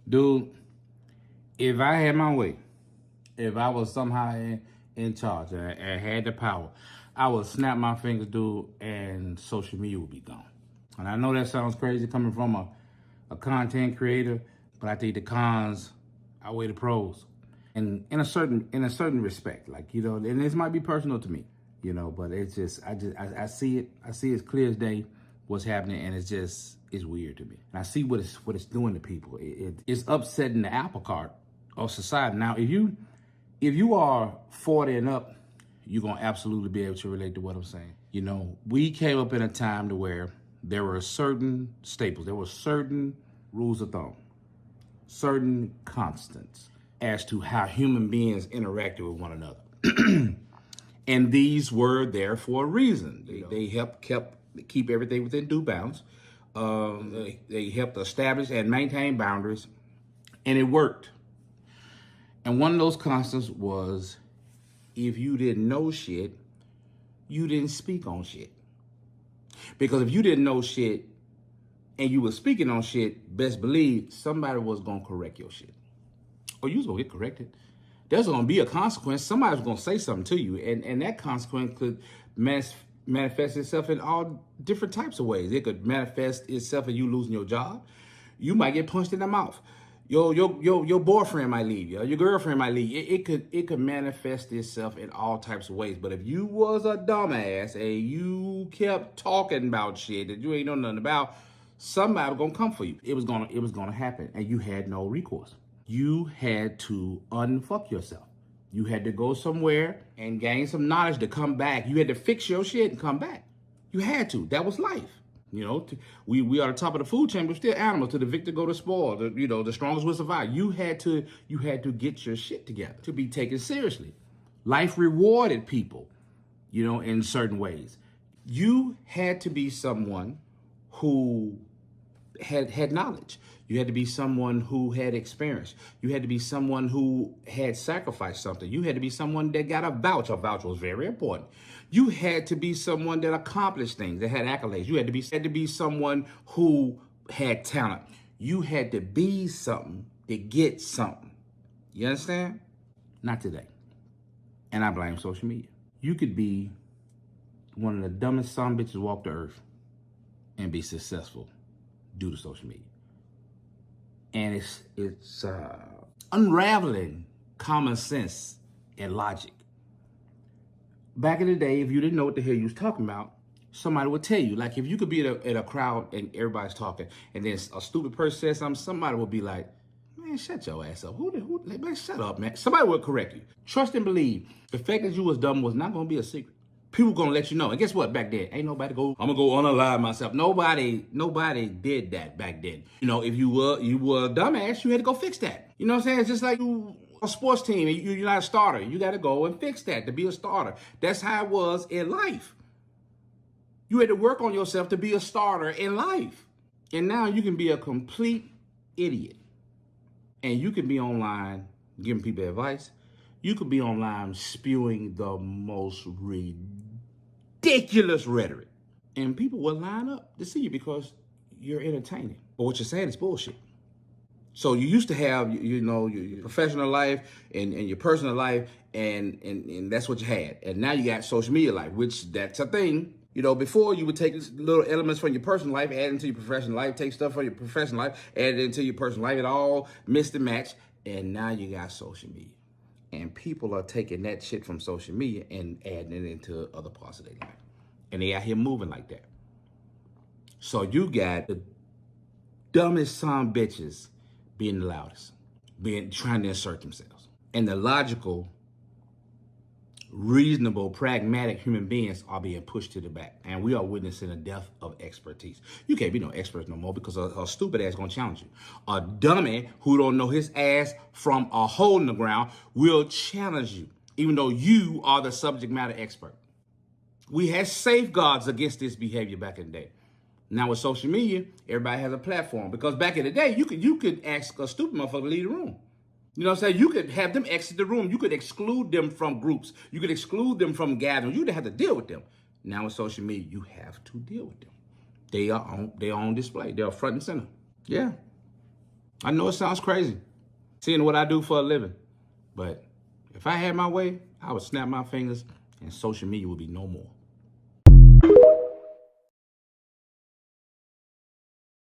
Dude, if I had my way, if I was somehow in charge and had the power, I would snap my fingers, dude, and social media would be gone. And I know that sounds crazy coming from a content creator, but I think the cons outweigh the pros. And in a certain respect, like, and this might be personal to me, but it's just I see it. I see it as clear as day what's happening, and it's weird to me. And I see what it's doing to people. It's upsetting the apple cart of society. Now, if you are 40 and up, you're gonna absolutely be able to relate to what I'm saying. We came up in a time to where there were certain staples, there were certain rules of thumb, certain constants as to how human beings interacted with one another. And these were there for a reason. They helped keep everything within due bounds. They helped establish and maintain boundaries, and it worked. And one of those constants was, if you didn't know shit, you didn't speak on shit. Because if you didn't know shit and you were speaking on shit, best believe somebody was going to correct your shit. Or you was going to get corrected. There's going to be a consequence. Somebody's going to say something to you. And that consequence could manifest itself in all different types of ways. It could manifest itself in you losing your job. You might get punched in the mouth. Your boyfriend might leave you. Your girlfriend might leave you. It could manifest itself in all types of ways. But if you was a dumbass and you kept talking about shit that you ain't know nothing about, somebody was gonna come for you. It was gonna happen, and you had no recourse. You had to unfuck yourself. You had to go somewhere and gain some knowledge to come back. You had to fix your shit and come back. You had to. That was life. We are the top of the food chain, but still animals. To the victor go the spoil. The strongest will survive. You had to get your shit together to be taken seriously. Life rewarded people, in certain ways. You had to be someone who had knowledge. You had to be someone who had experience. You had to be someone who had sacrificed something. You had to be someone that got a voucher. A voucher was very important. You had to be someone that accomplished things, that had accolades. You had to be someone who had talent. You had to be something to get something. You understand? Not today. And I blame social media. You could be one of the dumbest son bitches walk the earth and be successful due to social media. And it's unraveling common sense and logic. Back in the day, if you didn't know what the hell you was talking about, somebody would tell you. Like, if you could be at a crowd and everybody's talking, and then a stupid person says something, somebody would be like, man, shut your ass up. Man, shut up, man. Somebody would correct you. Trust and believe, the fact that you was dumb was not going to be a secret. People gonna let you know. And guess what? Back then, ain't nobody I'm gonna go unalive myself. Nobody did that back then. If you were a dumbass, you had to go fix that. You know what I'm saying? It's just like you a sports team and you're not a starter. You got to go and fix that to be a starter. That's how it was in life. You had to work on yourself to be a starter in life. And now you can be a complete idiot. And you can be online giving people advice. You could be online spewing the most ridiculous rhetoric. And people will line up to see you because you're entertaining. But what you're saying is bullshit. So you used to have, your professional life and your personal life, and that's what you had. And now you got social media life, which that's a thing. Before you would take little elements from your personal life, add it into your professional life, take stuff from your professional life, add it into your personal life. It all mixed and matched. And now you got social media. And people are taking that shit from social media and adding it into other parts of their life. And they out here moving like that. So you got the dumbest son bitches being the loudest, trying to insert themselves. And the logical, reasonable, pragmatic human beings are being pushed to the back. And we are witnessing a death of expertise. You can't be no expert no more because a stupid ass gonna challenge you. A dummy who don't know his ass from a hole in the ground will challenge you, even though you are the subject matter expert. We had safeguards against this behavior back in the day. Now with social media, everybody has a platform. Because back in the day, you could ask a stupid motherfucker to leave the room. You know what I'm saying? You could have them exit the room. You could exclude them from groups. You could exclude them from gatherings. You didn't have to deal with them. Now with social media, you have to deal with them. They are on display. They are front and center. Yeah. I know it sounds crazy, seeing what I do for a living, but if I had my way, I would snap my fingers and social media would be no more.